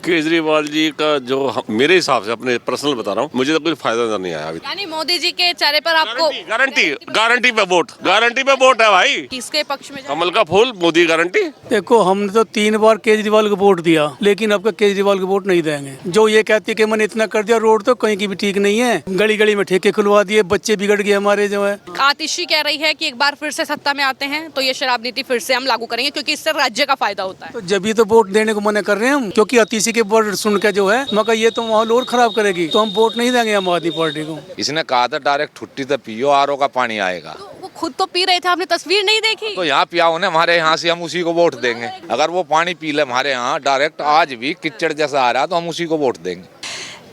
केजरीवाल जी का जो मेरे हिसाब से अपने पर्सनल बता रहा हूँ, मुझे तो कोई फायदा नजर नहीं आया अभी। यानी मोदी जी के चेहरे पर आपको गारंटी गारंटी पे वोट है भाई। किसके पक्ष में कमल का फूल, मोदी गारंटी। देखो, हमने तो 3 बार केजरीवाल को वोट दिया, लेकिन अब केजरीवाल को वोट नहीं देंगे। जो ये कहती है कि मैंने इतना कर दिया, रोड तो कहीं की भी ठीक नहीं है, गली गली में ठेके खुलवा दिए, बच्चे बिगड़ गए हमारे जो है। आतिशी कह रही है कि एक बार फिर से सत्ता में आते हैं तो ये शराब नीति फिर से हम लागू करेंगे क्योंकि इससे राज्य का फायदा होता है। तो जब ही तो वोट देने को मना कर रहे हैं हम, क्योंकि आतिशी के वर्ड सुन के जो है मगर ये तो माहौल और खराब करेगी, तो हम वोट नहीं देंगे आम आदमी पार्टी को। इसने कहा था डायरेक्ट छुट्टी तो पियो, आरओ का पानी आएगा। तो वो खुद तो पी रहे थे, आपने तस्वीर नहीं देखी? तो यहाँ पिया उन्हें, हमारे यहाँ से हम उसी को वोट देंगे। अगर वो पानी पी ले हमारे यहाँ डायरेक्ट, आज भी कीचड़ जैसा आ रहा है, तो हम उसी को वोट देंगे।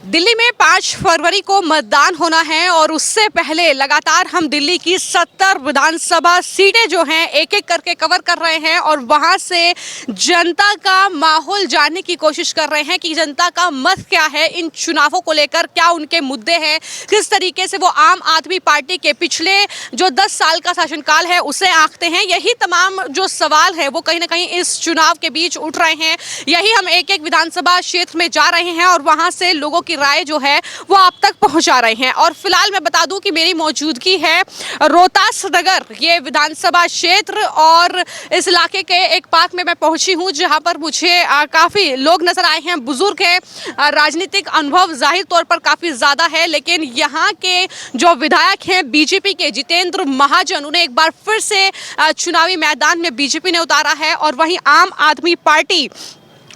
दिल्ली में 5 फरवरी को मतदान होना है और उससे पहले लगातार हम दिल्ली की 70 विधानसभा सीटें जो हैं एक एक करके कवर कर रहे हैं और वहां से जनता का माहौल जानने की कोशिश कर रहे हैं कि जनता का मत क्या है इन चुनावों को लेकर, क्या उनके मुद्दे हैं, किस तरीके से वो आम आदमी पार्टी के पिछले जो 10 साल का शासनकाल है उसे आंकते हैं। यही तमाम जो सवाल है वो कहीं ना कहीं इस चुनाव के बीच उठ रहे हैं। यही हम एक एक विधानसभा क्षेत्र में जा रहे हैं और वहां से लोगों की राय जो है वो आप तक पहुंचा रहे हैं। और फिलहाल मैं बता दूं कि मेरी मौजूदगी है रोहतास नगर, ये विधानसभा क्षेत्र, और इस इलाके के एक पार्क में मैं पहुंची हूं जहां पर मुझे काफी लोग नजर आए हैं, बुजुर्ग हैं, राजनीतिक अनुभव जाहिर तौर पर काफी ज्यादा है, लेकिन यहाँ के जो विधायक हैं बीजेपी के जितेंद्र महाजन, उन्हें एक बार फिर से चुनावी मैदान में बीजेपी ने उतारा है और वहीं आम आदमी पार्टी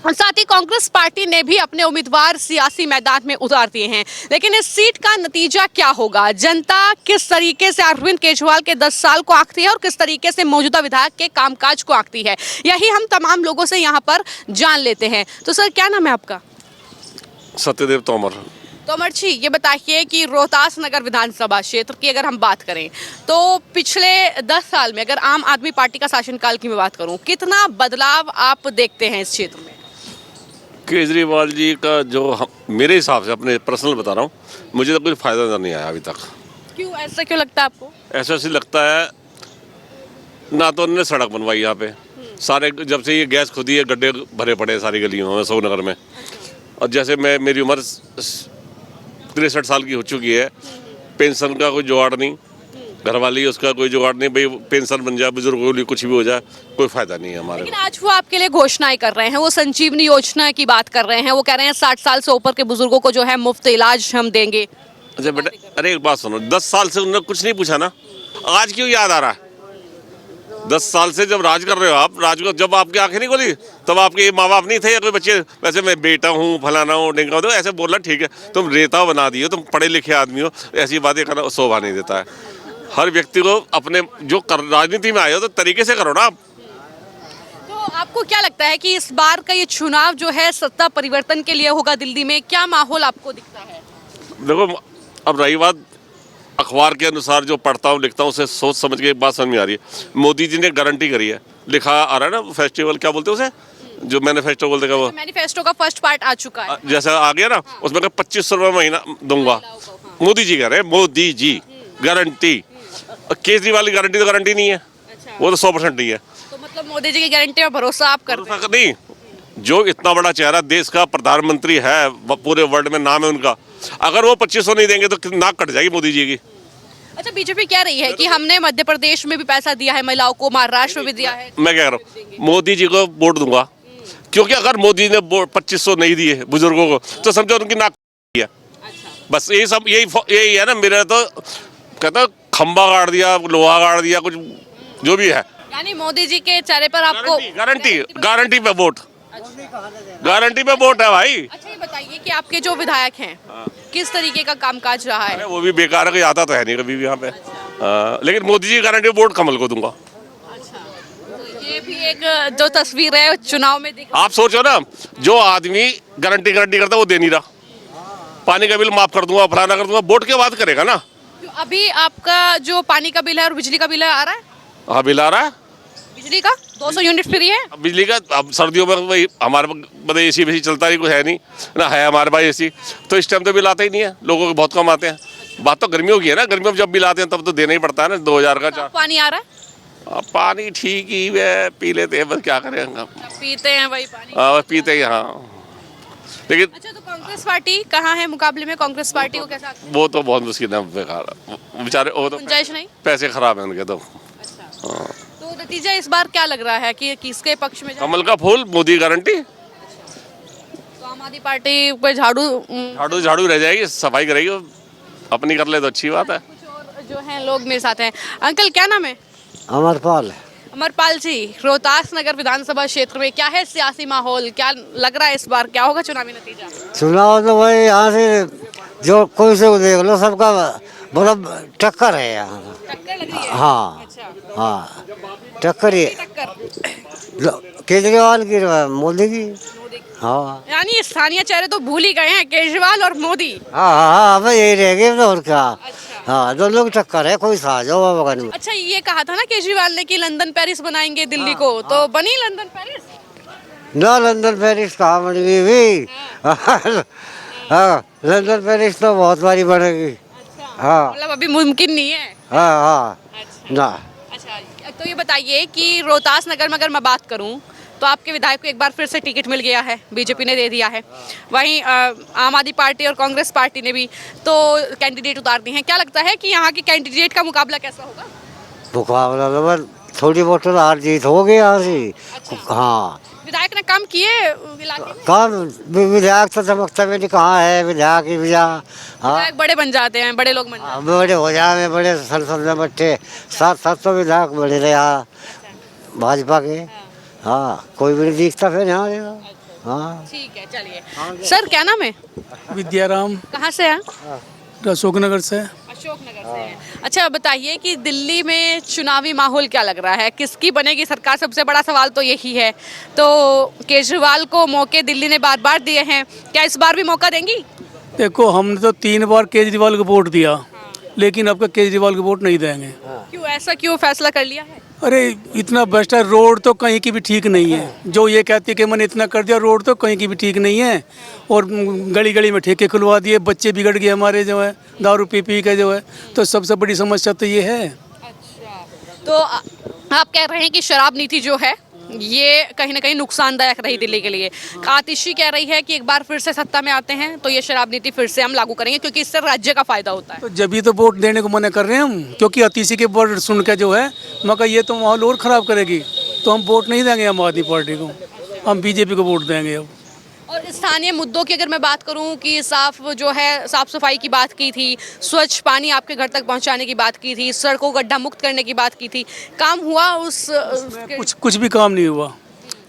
और साथ ही कांग्रेस पार्टी ने भी अपने उम्मीदवार सियासी मैदान में उतार दिए हैं। लेकिन इस सीट का नतीजा क्या होगा, जनता किस तरीके से अरविंद केजरीवाल के 10 साल को आंकती है और किस तरीके से मौजूदा विधायक के कामकाज को आंकती है, यही हम तमाम लोगों से यहाँ पर जान लेते हैं। तो सर, क्या नाम है आपका? सत्यदेव तोमर। तोमर जी, ये बताइए कि रोहतास नगर विधानसभा क्षेत्र की अगर हम बात करें तो पिछले 10 साल में, अगर आम आदमी पार्टी का शासनकाल की मैं बात करूं, कितना बदलाव आप देखते हैं इस क्षेत्र में? केजरीवाल जी का जो मेरे हिसाब से अपने पर्सनल बता रहा हूँ, मुझे तो कोई फायदा नजर नहीं आया अभी तक। क्यों, ऐसा क्यों लगता है आपको? ऐसा लगता है ना तो उन्होंने सड़क बनवाई यहाँ पे, सारे जब से ये गैस खुदी है गड्ढे भरे पड़े हैं सारी गलियों में सोनगर में। और जैसे मेरी उम्र 63 साल की हो चुकी है, पेंशन का कोई जुगाड़ नहीं, घरवाली उसका कोई जुगाड़ नहीं, भाई पेंशन बन जाए बुजुर्गों के लिए, कुछ भी हो जाए, कोई फायदा नहीं है हमारे। लेकिन आज वो आपके लिए घोषणाएं कर रहे हैं, वो संजीवनी योजना की बात कर रहे हैं, वो कह रहे हैं 60 साल से ऊपर के बुजुर्गों को जो है मुफ्त इलाज हम देंगे। अच्छा बेटा, अरे एक बात सुनो, 10 साल से उन्होंने कुछ नहीं पूछा ना, आज क्यों याद आ रहा है? 10 साल से जब राज कर रहे हो आप, राज को जब आपकी आंखें नहीं खोली तब आपके माँ बाप नहीं थे या कोई बच्चे, वैसे मैं बेटा हूँ फलाना हूँ ढिंगा हूँ, ऐसे बोलना ठीक है, तुम रेता बना दिए, तुम पढ़े लिखे आदमी हो, ऐसी बातें करना शोभा नहीं देता है। हर व्यक्ति को अपने जो राजनीति में आए हो तो तरीके से करो ना आप। तो आपको क्या लगता है कि इस बार का ये चुनाव जो है सत्ता परिवर्तन के लिए होगा दिल्ली में, क्या माहौल आपको दिखता है? देखो, अब रही बात अखबार के अनुसार जो पढ़ता हूँ लिखता हूँ उसे सोच समझ के एक बात समझ में आ रही है। मोदी जी ने गारंटी करी है, लिखा आ रहा है ना फेस्टिवल, क्या बोलते हैं उसे, जो मैनिफेस्टो बोलते हैं, वो मैनिफेस्टो का फर्स्ट पार्ट आ चुका है, जैसा आ गया ना, उसमें 2500 रुपये महीना दूंगा। मोदी जी कह रहे हैं, मोदी जी गारंटी। केजरीवाल की गारंटी तो गारंटी नहीं है, वो तो 100% नहीं है। तो मतलब मोदी जी की गारंटी में भरोसा आप करते हैं? नहीं, जो इतना बड़ा चेहरा देश का प्रधानमंत्री है, पूरे वर्ल्ड में नाम है उनका, अगर वो 2500 नहीं देंगे तो नाक कट जाएगी मोदी जी की। अच्छा, बीजेपी कह रही है कि हमने मध्य प्रदेश में भी पैसा दिया है महिलाओं को, महाराष्ट्र में भी दिया है। मैं कह रहा हूँ मोदी जी को वोट दूंगा, क्योंकि अगर मोदी ने 2500 नहीं दिए बुजुर्गों को तो समझो उनकी नाक है। बस यही सब, यही है ना। मेरा तो कहता खंबा गाड़ दिया, लोहा गाड़ दिया, कुछ जो भी है। यानी मोदी जी के चेहरे पर आपको गारंटी पे वोट, गारंटी पे वोट है भाई। अच्छा, ये बताइए कि आपके जो विधायक हैं किस तरीके का कामकाज रहा है? वो भी बेकार है, कोई आता तो है नहीं कभी भी यहाँ पे। लेकिन मोदी जी गारंटी वोट कमल को दूंगा। तो ये भी एक जो तस्वीर है चुनाव में आप सोचो ना, जो आदमी गारंटी करता है वो दे नहीं रहा, पानी का बिल माफ कर दूंगा, फलाना कर दूंगा, वोट के बाद करेगा ना। अभी आपका जो पानी का बिल है और बिजली का बिल है आ रहा है? हाँ, बिल आ रहा है। बिजली का 200 यूनिट फ्री है। बिजली का अब सर्दियों में वही हमारे मतलब एसी वैसी चलता नहीं, कुछ है नहीं ना, है हमारे पास एसी, तो इस टाइम तो बिल आता ही नहीं है, लोगों को बहुत कम आते हैं। बात तो गर्मियों की है ना, गर्मियों में जब बिल आते हैं तब तो देना ही पड़ता है ना, 2000 का। तो पानी आ रहा है? पानी ठीक ही है, पी लेते हैं, बस क्या करें, पीते हैं वही पानी। हाँ, पीते ही। हाँ, लेकिन अच्छा, तो कांग्रेस पार्टी कहाँ है मुकाबले में? कांग्रेस पार्टी को कैसा? वो तो बहुत मुश्किल है, बेकार बेचारे, वो तो गुंजाइश नहीं। पैसे खराब है उनके तो। तो नतीजा इस बार क्या लग रहा है कि किसके पक्ष में जाएगा? कमल का फूल, मोदी गारंटी। तो आम आदमी पार्टी पे झाड़ू झाड़ू झाड़ू रह जाएगी, सफाई करेगी, वो अपनी कर ले तो अच्छी बात है। कुछ और जो हैं लोग मेरे साथ हैं। अंकल क्या नाम है? अमरपाल। अमरपाल जी, रोहतास नगर विधानसभा क्षेत्र में क्या है सियासी माहौल? क्या लग रहा है इस बार क्या होगा चुनावी नतीजा? चुनाव तो भाई यहाँ से जो कोई से देख लो, सबका मतलब टक्कर है यहाँ। टक्कर लग रही है? हाँ अच्छा, हाँ, टक्कर ही टक्कर केजरीवाल की, मोदी की। हाँ यानी स्थानीय चेहरे तो भूल ही गए हैं, केजरीवाल और मोदी। हाँ हाँ, अब यही रह गए तो और क्या। हाँ, दोनों की टक्कर है, कोई साझ हो बगल में। अच्छा, ये कहा था ना केजरीवाल ने कि लंदन पेरिस बनाएंगे दिल्ली को, तो बनी लंदन पेरिस? ना लंदन पेरिस कहाँ बनेगी भी। हाँ, लंदन पेरिस तो बहुत बारी बनेगी। हाँ मतलब अभी मुमकिन नहीं है। हाँ हाँ, अच्छा ना। अच्छा, तो ये बताइए कि रोहतास नगर में अगर मैं बात करूं तो आपके विधायक को एक बार फिर से टिकट मिल गया है, बीजेपी ने दे दिया है। वहीं आम आदमी पार्टी और कांग्रेस पार्टी ने भी तो कैंडिडेट उतार दिए हैं। क्या लगता है कि यहाँ के कैंडिडेट का मुकाबला कैसा होगा? मुकाबला तो बस थोड़ी बहुत तो हार जीत हो गई यहाँ से। हाँ, विधायक ने काम किए इलाके में? काम विधायक तो चमकता भी नहीं, कहाँ है विधायक ही विधायक। हाँ, विधायक बड़े बन जाते हैं, बड़े लोग बन जाते हैं। बड़े हो जाए, बड़े संसद में बैठे, सात सात तो विधायक बड़े रहे यहाँ भाजपा के। हाँ, कोई भी नहीं दिखता फिर यहाँ से। हाँ, ठीक है, चलिए। सर क्या नाम है? विद्याराम, कहाँ से हैं? अशोकनगर से। अशोकनगर से हैं। अच्छा, बताइए कि दिल्ली में चुनावी माहौल क्या लग रहा है? किसकी बनेगी सरकार? सबसे बड़ा सवाल तो यही है। तो केजरीवाल को मौके दिल्ली ने बार बार दिए हैं, क्या इस बार भी मौका देंगी? देखो, हमने तो 3 बार केजरीवाल को वोट दिया, लेकिन अब का केजरीवाल को वोट नहीं देंगे। क्यों, ऐसा क्यों फैसला कर लिया है? अरे इतना बेस्ट है, रोड तो कहीं की भी ठीक नहीं है। जो ये कहती है कि मैंने इतना कर दिया, रोड तो कहीं की भी ठीक नहीं है। और गली गली में ठेके खुलवा दिए, बच्चे बिगड़ गए हमारे जो है, दारू पी पी के जो है। तो सबसे बड़ी समस्या तो ये है। अच्छा, तो आप कह रहे हैं कि शराब नीति जो है ये कहीं ना कहीं नुकसानदायक रही दिल्ली के लिए। आतिशी कह रही है कि एक बार फिर से सत्ता में आते हैं तो ये शराब नीति फिर से हम लागू करेंगे, क्योंकि इससे राज्य का फायदा होता है। तो जब ही तो वोट देने को मना कर रहे हैं हम, क्योंकि अतिशी के वर्ड सुन के जो है, मगर ये तो माहौल और ख़राब करेगी, तो हम वोट नहीं देंगे आम आदमी पार्टी को, हम बीजेपी को वोट देंगे अब। और स्थानीय मुद्दों की अगर मैं बात करूं कि साफ सफाई की बात की थी, स्वच्छ पानी आपके घर तक पहुंचाने की बात की थी, सड़कों गड्ढा मुक्त करने की बात की थी, काम हुआ उस कुछ भी काम नहीं हुआ।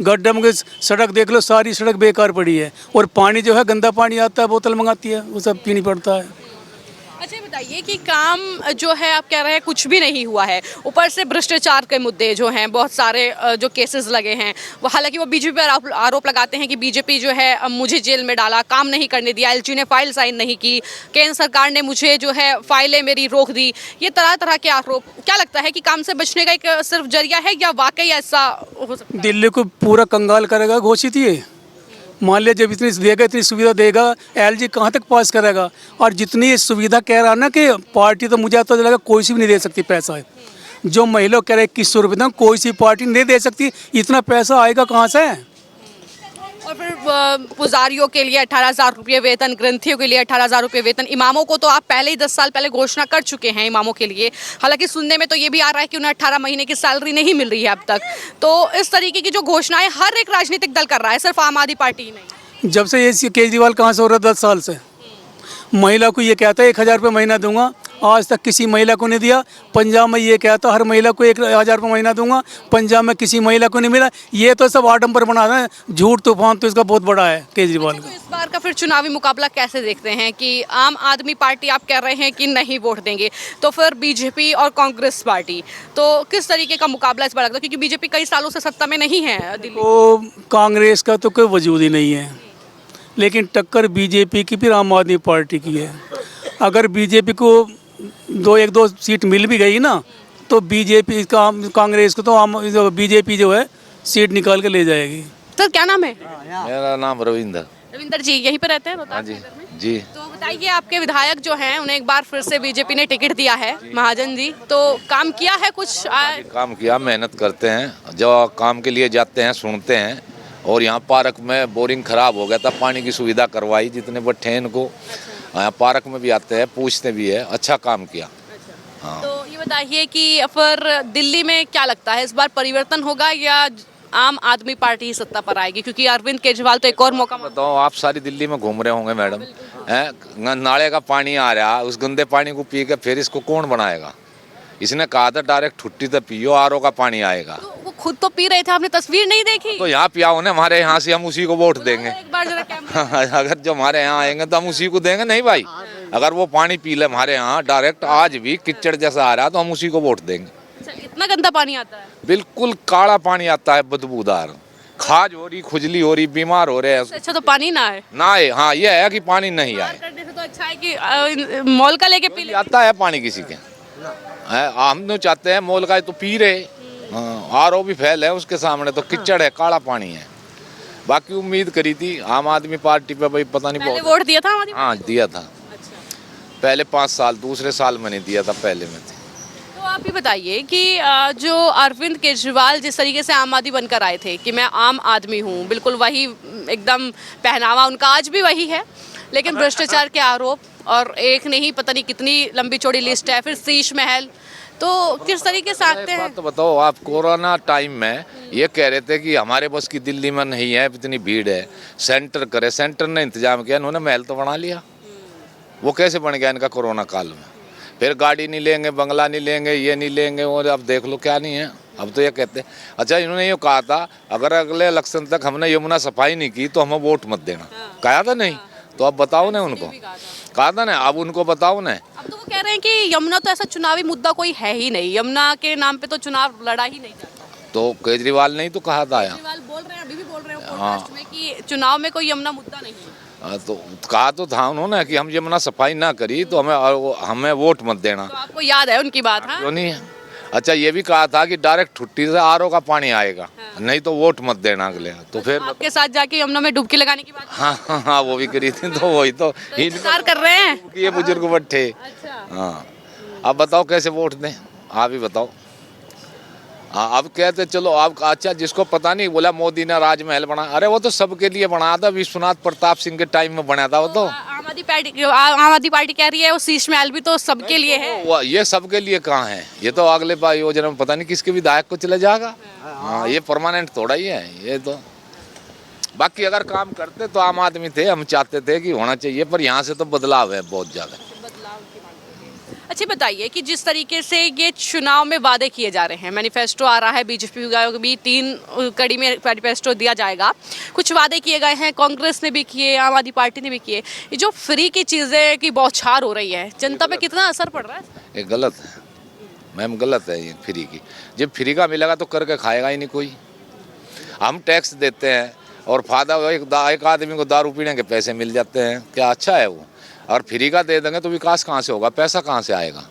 गड्ढा में सड़क देख लो, सारी सड़क बेकार पड़ी है। और पानी जो है, गंदा पानी आता है, बोतल मंगाती है, वो सब पीनी पड़ता है। अच्छा, बताइए कि काम जो है आप कह रहे हैं कुछ भी नहीं हुआ है, ऊपर से भ्रष्टाचार के मुद्दे जो हैं, बहुत सारे जो केसेस लगे हैं, वो हालांकि वो बीजेपी पर आरोप लगाते हैं कि बीजेपी जो है मुझे जेल में डाला, काम नहीं करने दिया, एलजी ने फाइल साइन नहीं की, केंद्र सरकार ने मुझे जो है फाइलें मेरी रोक दी। ये तरह तरह के आरोप। क्या लगता है कि काम से बचने का एक सिर्फ जरिया है या वाकई ऐसा हो सकता है? दिल्ली को पूरा कंगाल करेगा घोषित ये। मान लिया जब इतनी देगा, इतनी सुविधा देगा, एलजी कहाँ तक पास करेगा? और जितनी ये सुविधा कह रहा ना कि पार्टी, तो मुझे तो लगा कोई सी भी नहीं दे सकती पैसा है। जो महिला कह रहे 2100 रुपये, कोई सी पार्टी नहीं दे सकती। इतना पैसा आएगा कहाँ से? और फिर पुजारियों के लिए 18,000 रुपये वेतन, ग्रंथियों के लिए 18,000 रुपये वेतन, इमामों को तो आप पहले ही 10 साल पहले घोषणा कर चुके हैं इमामों के लिए। हालांकि सुनने में तो ये भी आ रहा है कि उन्हें 18 महीने की सैलरी नहीं मिल रही है अब तक। तो इस तरीके की जो घोषणाएं हर एक राजनीतिक दल कर रहा है, सिर्फ आम आदमी पार्टी ही नहीं। जब से ये केजरीवाल कहाँ से हो रहा है, 10 साल से महिला को ये कहता है 1,000 रुपये महीना दूंगा, आज तक किसी महिला को नहीं दिया। पंजाब में ये कहता हर महिला को 1,000 रुपये महीना दूंगा, पंजाब में किसी महिला को नहीं मिला। ये तो सब आडंबर बना रहे हैं, झूठ तूफान तो इसका बहुत बड़ा है केजरीवाल तो का। इस बार का फिर चुनावी मुकाबला कैसे देखते हैं कि आम आदमी पार्टी आप कह रहे हैं कि नहीं वोट देंगे, तो फिर बीजेपी और कांग्रेस पार्टी, तो किस तरीके का मुकाबला इस बार लगता है? क्योंकि बीजेपी कई सालों से सत्ता में नहीं है दिल्ली। तो कांग्रेस का तो कोई वजूद ही नहीं है, लेकिन टक्कर बीजेपी की फिर आम आदमी पार्टी की है। अगर बीजेपी को 1-2 सीट मिल भी गई ना, तो बीजेपी का कांग्रेस को तो बीजेपी जो है सीट निकाल के ले जाएगी। सर क्या नाम है? मेरा नाम रविंदर। रविंदर जी यहीं पे रहते हैं रोहतास हाँ जी, नगर में? जी। तो बताइए, आपके विधायक जो हैं उन्हें एक बार फिर से बीजेपी ने टिकट दिया है, महाजन जी, तो काम किया है कुछ? काम किया, मेहनत करते हैं, जो काम के लिए जाते हैं सुनते हैं, और यहाँ पार्क में बोरिंग खराब हो गया था, पानी की सुविधा करवाई, जितने बच्चे हैं इनको यहाँ पार्क में भी आते हैं, पूछते भी है, अच्छा काम किया। हाँ। तो ये बताइए कि फिर दिल्ली में क्या लगता है, इस बार परिवर्तन होगा या आम आदमी पार्टी ही सत्ता पर आएगी? क्योंकि अरविंद केजरीवाल तो एक और मौका बताओ, आप सारी दिल्ली में घूम रहे होंगे मैडम, हैं नाले का पानी आ रहा है, उस गंदे पानी को पी के फिर इसको कौन बनाएगा? इसने कहा था डायरेक्ट ठुट्टी तो पियो, आरओ का पानी आएगा। तो वो खुद तो पी रहे थे, आपने तस्वीर नहीं देखी? तो यहाँ पिया होने हमारे यहाँ से, हम उसी को वोट देंगे। एक बार जरा कैमरा अगर जो हमारे यहाँ आएंगे तो हम उसी को देंगे। नहीं भाई, अगर वो पानी पी ले हमारे यहाँ डायरेक्ट आज भी किचड़ जैसा आ रहा है तो हम उसी को वोट देंगे। अच्छा, इतना गंदा पानी आता है? बिल्कुल काला पानी आता है, बदबूदार, खाज हो रही, खुजली हो रही, बीमार हो रहे हैं। अच्छा तो पानी ना है ना आए, हाँ ये है कि पानी नहीं आए। करने से तो अच्छा है कि मॉल का लेके पी ले। आता है पानी किसी के, हम तो चाहते हैं मॉल का तो पी रहे, आरओ भी फैल है उसके सामने, तो किचड़ है, काला पानी है। बाकी उम्मीद करी थी आम आदमी पार्टी पे, भाई पता नहीं पहले बहुत। वोट दिया था हमारी? हाँ दिया था, अच्छा। पहले 5 साल, दूसरे साल में नहीं दिया था, पहले में थी। तो आप ही बताइए कि जो अरविंद केजरीवाल जिस तरीके से आम आदमी बनकर आए थे कि मैं आम आदमी हूँ, बिल्कुल वही एकदम पहनावा उनका आज भी वही है, लेकिन भ्रष्टाचार के आरोप और एक नहीं पता नहीं कितनी लंबी चौड़ी लिस्ट है, फिर शीश महल, तो किस तरीके से आते हैं? बात तो बताओ, आप कोरोना टाइम में ये कह रहे थे कि हमारे बस की दिल्ली में नहीं है, इतनी भीड़ है, सेंटर करे, सेंटर ने इंतजाम किया, उन्होंने महल तो बना लिया। वो कैसे बन गया इनका कोरोना काल में? फिर गाड़ी नहीं लेंगे, बंगला नहीं लेंगे, ये नहीं लेंगे, और अब देख लो क्या नहीं है। अब तो ये कहते हैं, अच्छा इन्होंने ये कहा था अगर अगले इलेक्शन तक हमने यमुना सफाई नहीं की तो हमें वोट मत देना, कहा था नहीं? तो अब बताओ ना उनको, कहा था ना, अब उनको बताओ ना। अब तो वो कह रहे हैं कि यमुना तो ऐसा चुनावी मुद्दा कोई है ही नहीं, यमुना के नाम पे तो चुनाव लड़ा ही नहीं जाता। तो केजरीवाल ने ही तो कहा था यहाँ, केजरीवाल बोल रहे हैं, अभी भी बोल रहे हैं पॉडकास्ट में कि चुनाव में कोई यमुना मुद्दा नहीं है। तो कहा तो था उन्होंने कि हम यमुना सफाई ना करी तो हमें वोट मत देना। तो आपको याद है उनकी बात? हाँ, क्यों नहीं है? अच्छा ये भी कहा था कि डायरेक्ट ठुट्टी से आरओ का पानी आएगा, नहीं तो वोट मत देना अगले। तो फिर आपके साथ जाके यमुना में डुबकी लगाने की बात हाँ हाँ हाँ वो भी करी थी, तो वही तो इंतजार कर रहे हैं। ये बुजुर्ग बैठे। अच्छा। हाँ अब बताओ कैसे वोट दें, आप ही बताओ। हाँ अब कहते चलो आप, अच्छा जिसको पता नहीं, बोला मोदी ने राजमहल बना, अरे वो तो सबके लिए बनाया था, विश्वनाथ प्रताप सिंह के टाइम में बना था वो तो। आम आदमी पार्टी कह रही है वो शीश महल भी तो सबके लिए है। ये सबके लिए कहाँ है? ये तो अगले बार योजना में पता नहीं किसके विधायक को चले जाएगा। हाँ ये परमानेंट थोड़ा ही है ये तो। बाकी अगर काम करते तो आम आदमी थे, हम चाहते थे कि होना चाहिए, पर यहाँ से तो बदलाव है बहुत ज़्यादा। अच्छा बताइए कि जिस तरीके से ये चुनाव में वादे किए जा रहे हैं, मैनिफेस्टो आ रहा है, बीजेपी को भी 3 कड़ी में मैनिफेस्टो दिया जाएगा, कुछ वादे किए गए हैं, कांग्रेस ने भी किए, आम आदमी पार्टी ने भी किए, ये जो फ्री की चीज़ें की बौछार हो रही है, जनता पे कितना असर पड़ रहा है? ये गलत है मैम, गलत है ये फ्री की। जब फ्री का मिलेगा तो करके खाएगा ही नहीं कोई। हम टैक्स देते हैं और फायदा एक आदमी को दारू पीने के पैसे मिल जाते हैं, क्या अच्छा है वो? और फ्री का दे देंगे तो विकास कहाँ से होगा, पैसा कहाँ से आएगा?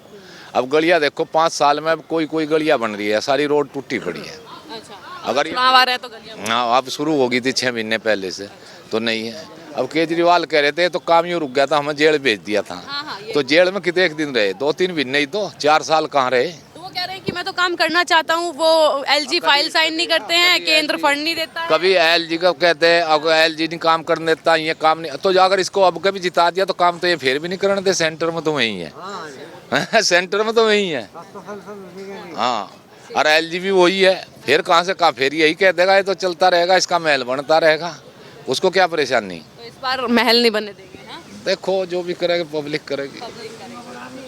अब गलियाँ देखो 5 साल में अब कोई गलियाँ बन रही है, सारी रोड टूटी पड़ी है। अच्छा, अगर चुनाव आ रहा है तो गलियां हाँ अब शुरू हो गई थी 6 महीने पहले से, तो नहीं है। अब केजरीवाल कह रहे थे तो काम यूँ रुक गया था, हमें जेल भेज दिया था। हाँ, तो जेल में कितने एक दिन रहे? 2-3 महीने ही तो, 4 साल कहाँ रहे? तो वो कह रहे हैं कि मैं तो काम करना चाहता हूँ, वो एलजी फाइल साइन नहीं करते हैं, केंद्र फंड नहीं देता है। कभी एलजी का कहते हैं, अगर एलजी नहीं काम करने देता, ये काम नहीं, तो अगर इसको अब कभी जिता दिया तो काम तो ये फिर भी नहीं करने दे। सेंटर में तो वही है सेंटर में तो वही है। हाँ और एलजी भी वही है, फिर कहाँ से कहाँ, फिर यही कह देगा ये तो चलता रहेगा, इसका महल बनता रहेगा, उसको क्या परेशानी? तो इस बार महल नहीं बनने देंगे। हाँ? देखो जो भी करेगा पब्लिक करेगी।